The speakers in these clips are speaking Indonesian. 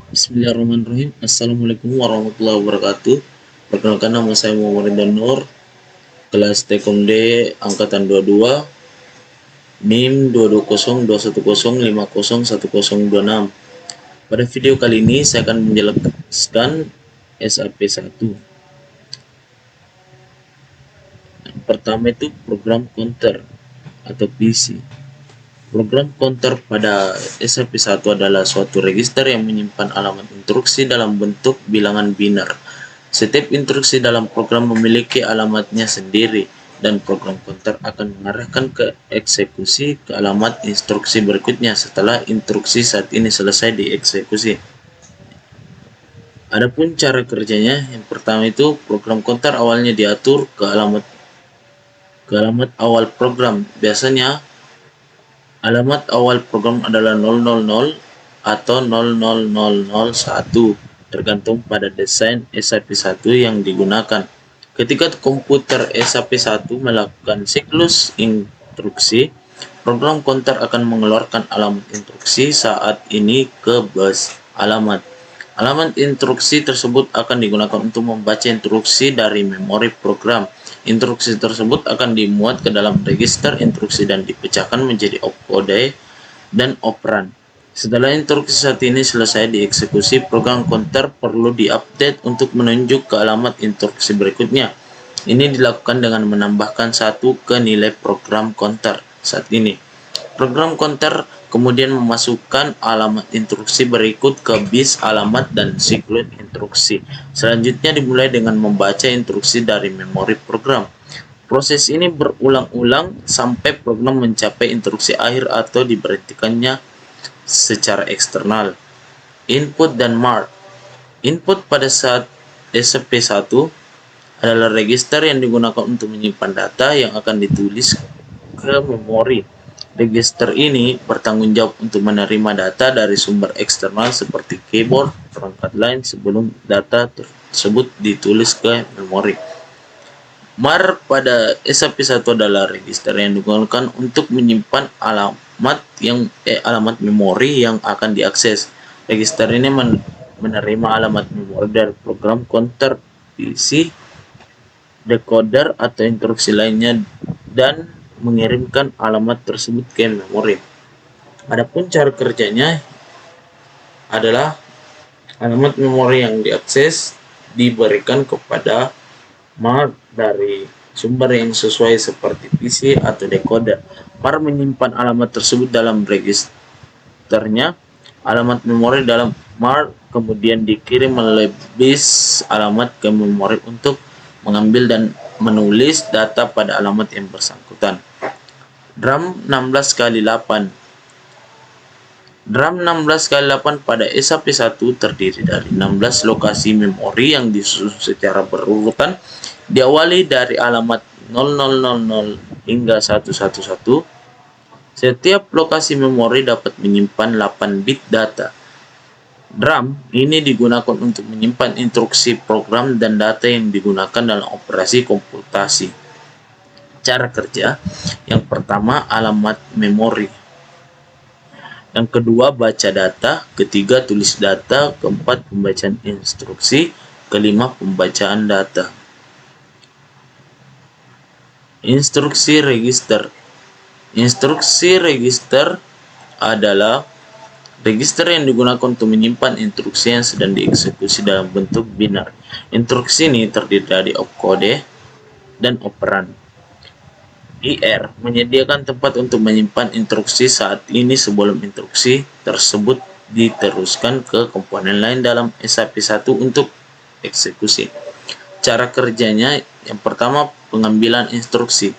Bismillahirrahmanirrahim. Assalamualaikum warahmatullahi wabarakatuh. Perkenalkan, nama saya Muhammad Ridwan Nur, kelas Tekom D angkatan 22, NIM 22021050126. Pada video kali ini saya akan menjelaskan SAP1. Yang pertama itu program counter atau PC. Program counter pada SAP1 adalah suatu register yang menyimpan alamat instruksi dalam bentuk bilangan biner. Setiap instruksi dalam program memiliki alamatnya sendiri, dan program counter akan mengarahkan ke eksekusi ke alamat instruksi berikutnya setelah instruksi saat ini selesai dieksekusi. Adapun cara kerjanya, yang pertama itu program counter awalnya diatur ke alamat awal program. Biasanya alamat awal program adalah 000 atau 00001, tergantung pada desain SAP1 yang digunakan. Ketika komputer SAP1 melakukan siklus instruksi, program counter akan mengeluarkan alamat instruksi saat ini ke bus alamat. Alamat instruksi tersebut akan digunakan untuk membaca instruksi dari memori program. Instruksi tersebut akan dimuat ke dalam register instruksi dan dipecahkan menjadi opkode dan operan. Setelah instruksi saat ini selesai dieksekusi, program counter perlu diupdate untuk menunjuk ke alamat instruksi berikutnya. Ini dilakukan dengan menambahkan 1 ke nilai program counter saat ini. Program counter kemudian memasukkan alamat instruksi berikut ke bis alamat dan siklus instruksi. Selanjutnya dimulai dengan membaca instruksi dari memori program. Proses ini berulang-ulang sampai program mencapai instruksi akhir atau diberhentikannya secara eksternal. Input dan mark. Input pada saat SAP1 adalah register yang digunakan untuk menyimpan data yang akan ditulis ke memori. Register ini bertanggung jawab untuk menerima data dari sumber eksternal seperti keyboard, perangkat lain sebelum data tersebut ditulis ke memori. Mark pada SAP1 adalah register yang digunakan untuk menyimpan alamat memori yang akan diakses. Register ini menerima alamat memori dari program counter, PC, decoder atau instruksi lainnya, dan mengirimkan alamat tersebut ke memori. Adapun cara kerjanya adalah alamat memori yang diakses diberikan kepada mark dari sumber yang sesuai seperti PC atau decoder. Mark menyimpan alamat tersebut dalam registernya. Alamat memori dalam mark kemudian dikirim melalui bis alamat ke memori untuk mengambil dan menulis data pada alamat yang bersangkutan. DRAM 16x8. DRAM 16x8 pada SAP1 terdiri dari 16 lokasi memori yang disusun secara berurutan, diawali dari alamat 0000 hingga 111. Setiap lokasi memori dapat menyimpan 8 bit data. DRAM ini digunakan untuk menyimpan instruksi program dan data yang digunakan dalam operasi komputasi. Cara kerja: yang pertama, alamat memori. Yang kedua, baca data. Ketiga, tulis data. Keempat, pembacaan instruksi. Kelima, pembacaan data. Instruksi register. Instruksi register adalah register yang digunakan untuk menyimpan instruksi yang sedang dieksekusi dalam bentuk biner. Instruksi ini terdiri dari opkode dan operan. IR menyediakan tempat untuk menyimpan instruksi saat ini sebelum instruksi tersebut diteruskan ke komponen lain dalam SAP1 untuk eksekusi. Cara kerjanya: yang pertama, pengambilan instruksi.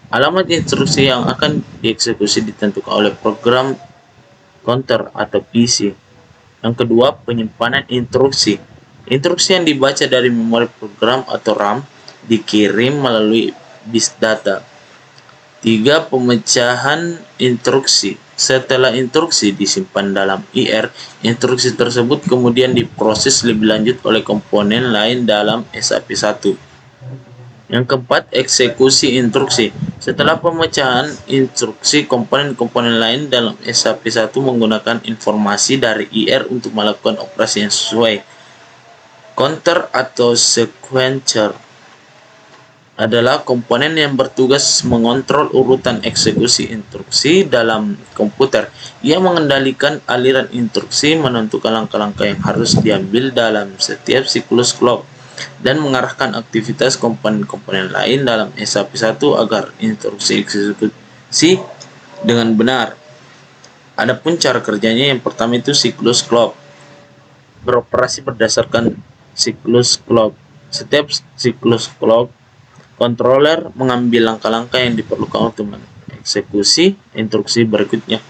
Alamat instruksi yang akan dieksekusi ditentukan oleh program counter atau PC. Yang kedua, penyimpanan instruksi. Instruksi yang dibaca dari memori program atau RAM dikirim melalui bis data. 3. Pemecahan instruksi. Setelah instruksi disimpan dalam IR, instruksi tersebut kemudian diproses lebih lanjut oleh komponen lain dalam SAP1. Yang keempat, eksekusi instruksi. Setelah pemecahan instruksi, komponen-komponen lain dalam SAP1 menggunakan informasi dari IR untuk melakukan operasi yang sesuai. Counter atau sequencer adalah komponen yang bertugas mengontrol urutan eksekusi instruksi dalam komputer. Ia mengendalikan aliran instruksi, menentukan langkah-langkah yang harus diambil dalam setiap siklus clock, dan mengarahkan aktivitas komponen-komponen lain dalam SAP1 agar instruksi eksekusi dengan benar. Adapun cara kerjanya, yang pertama itu siklus clock. Beroperasi berdasarkan siklus clock. Setiap siklus clock, controller mengambil langkah-langkah yang diperlukan untuk mengeksekusi instruksi berikutnya.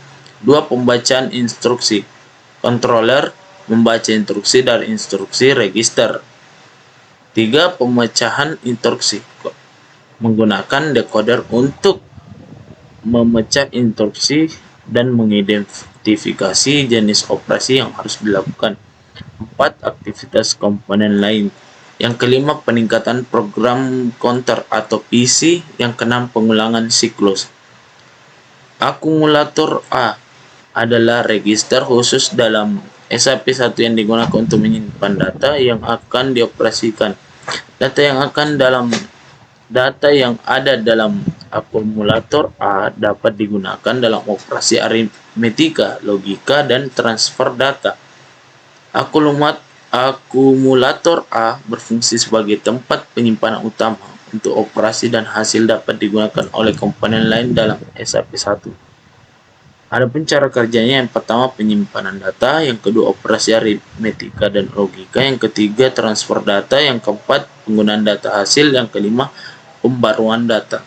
2. Pembacaan instruksi. Controller membaca instruksi dari instruksi register. 3. Pemecahan instruksi. Menggunakan decoder untuk memecah instruksi dan mengidentifikasi jenis operasi yang harus dilakukan. 4. Aktivitas komponen lain. Yang kelima, peningkatan program counter atau PC. Yang keenam, pengulangan siklus. Akumulator A adalah register khusus dalam SAP1 yang digunakan untuk menyimpan data yang akan dioperasikan. Data yang ada dalam akumulator A dapat digunakan dalam operasi aritmetika, logika, dan transfer data. Akumulator A berfungsi sebagai tempat penyimpanan utama untuk operasi dan hasil dapat digunakan oleh komponen lain dalam SAP1. Adapun cara kerjanya, yang pertama penyimpanan data, yang kedua operasi aritmetika dan logika, yang ketiga transfer data, yang keempat penggunaan data hasil, yang kelima pembaruan data.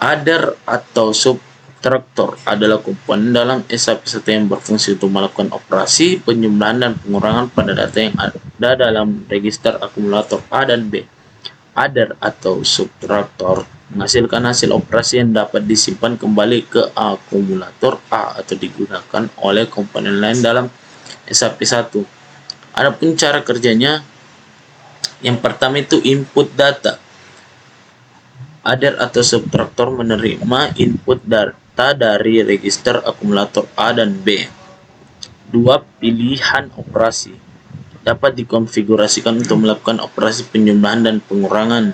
Adder atau subtractor adalah komponen dalam SAP1 yang berfungsi untuk melakukan operasi penjumlahan dan pengurangan pada data yang ada dalam register akumulator A dan B. Adder atau subtractor menghasilkan hasil operasi yang dapat disimpan kembali ke akumulator A atau digunakan oleh komponen lain dalam SAP1. Adapun cara kerjanya, yang pertama itu input data. Adder atau subtractor menerima input data dari register akumulator A dan B. 2. Pilihan operasi. Dapat dikonfigurasikan untuk melakukan operasi penjumlahan dan pengurangan.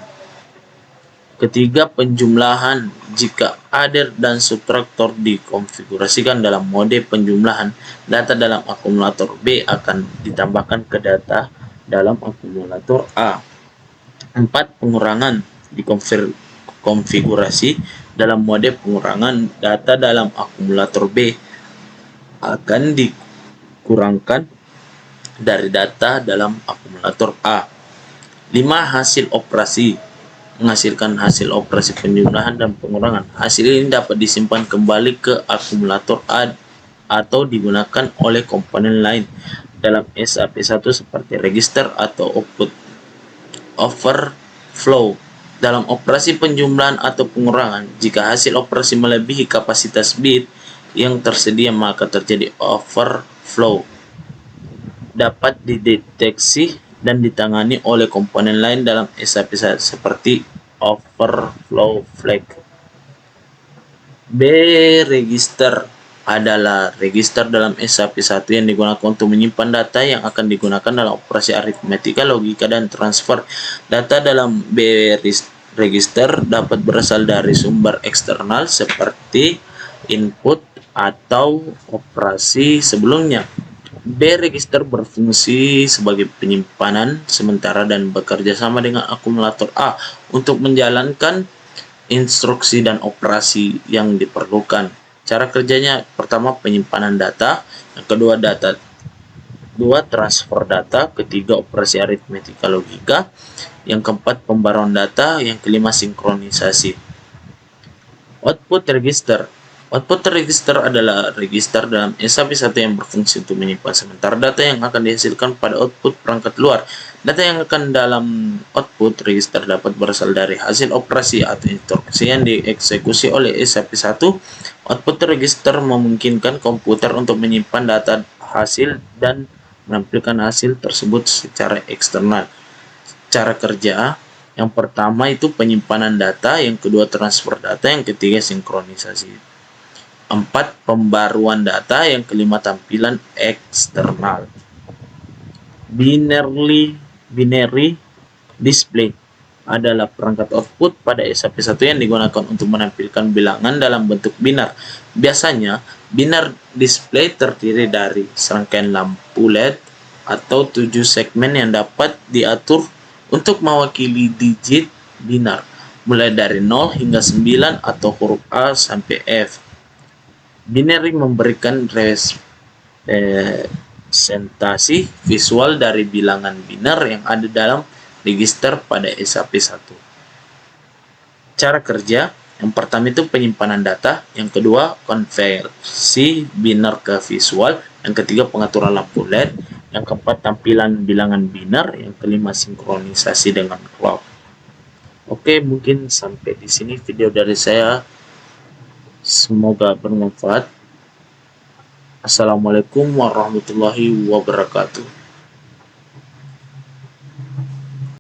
Ketiga, penjumlahan. Jika adder dan subtractor dikonfigurasikan dalam mode penjumlahan, data dalam akumulator B akan ditambahkan ke data dalam akumulator A. 4. Pengurangan. Dikonfigurasi dalam mode pengurangan, data dalam akumulator B akan dikurangkan dari data dalam akumulator A. 5. Hasil operasi. Menghasilkan hasil operasi penjumlahan dan pengurangan. Hasil ini dapat disimpan kembali ke akumulator A atau digunakan oleh komponen lain dalam SAP1 seperti register atau output. Overflow. Dalam operasi penjumlahan atau pengurangan, jika hasil operasi melebihi kapasitas bit yang tersedia, maka terjadi overflow. Dapat dideteksi dan ditangani oleh komponen lain dalam SAP1 seperti overflow flag. B. Register adalah register dalam SAP1 yang digunakan untuk menyimpan data yang akan digunakan dalam operasi aritmetika, logika, dan transfer. Data dalam B register dapat berasal dari sumber eksternal seperti input atau operasi sebelumnya. B register berfungsi sebagai penyimpanan sementara dan bekerja sama dengan akumulator A untuk menjalankan instruksi dan operasi yang diperlukan. Cara kerjanya, pertama penyimpanan data, yang kedua transfer data, ketiga operasi aritmetika logika, yang keempat pembaruan data, yang kelima sinkronisasi. Output register. Output register adalah register dalam SAP1 yang berfungsi untuk menyimpan sementara data yang akan dihasilkan pada output perangkat luar. Data yang akan dalam output register dapat berasal dari hasil operasi atau instruksi yang dieksekusi oleh SAP1. Output register memungkinkan komputer untuk menyimpan data hasil dan menampilkan hasil tersebut secara eksternal. Cara kerja, Yang pertama itu penyimpanan data, yang kedua transfer data, yang ketiga sinkronisasi. 4. Pembaruan data, yang kelima tampilan eksternal. Binary display adalah perangkat output pada SAP1 yang digunakan untuk menampilkan bilangan dalam bentuk binar. Biasanya, binar display terdiri dari serangkaian lampu LED atau 7 segmen yang dapat diatur untuk mewakili digit binar, mulai dari 0 hingga 9 atau huruf A sampai F. Binary memberikan representasi visual dari bilangan binar yang ada dalam register pada SAP1. Cara kerja, yang pertama itu penyimpanan data, yang kedua konversi binar ke visual, yang ketiga pengaturan lampu LED, yang keempat tampilan bilangan binar, yang kelima sinkronisasi dengan cloud. Oke, mungkin sampai di sini video dari saya. Semoga bermanfaat. Assalamualaikum warahmatullahi wabarakatuh.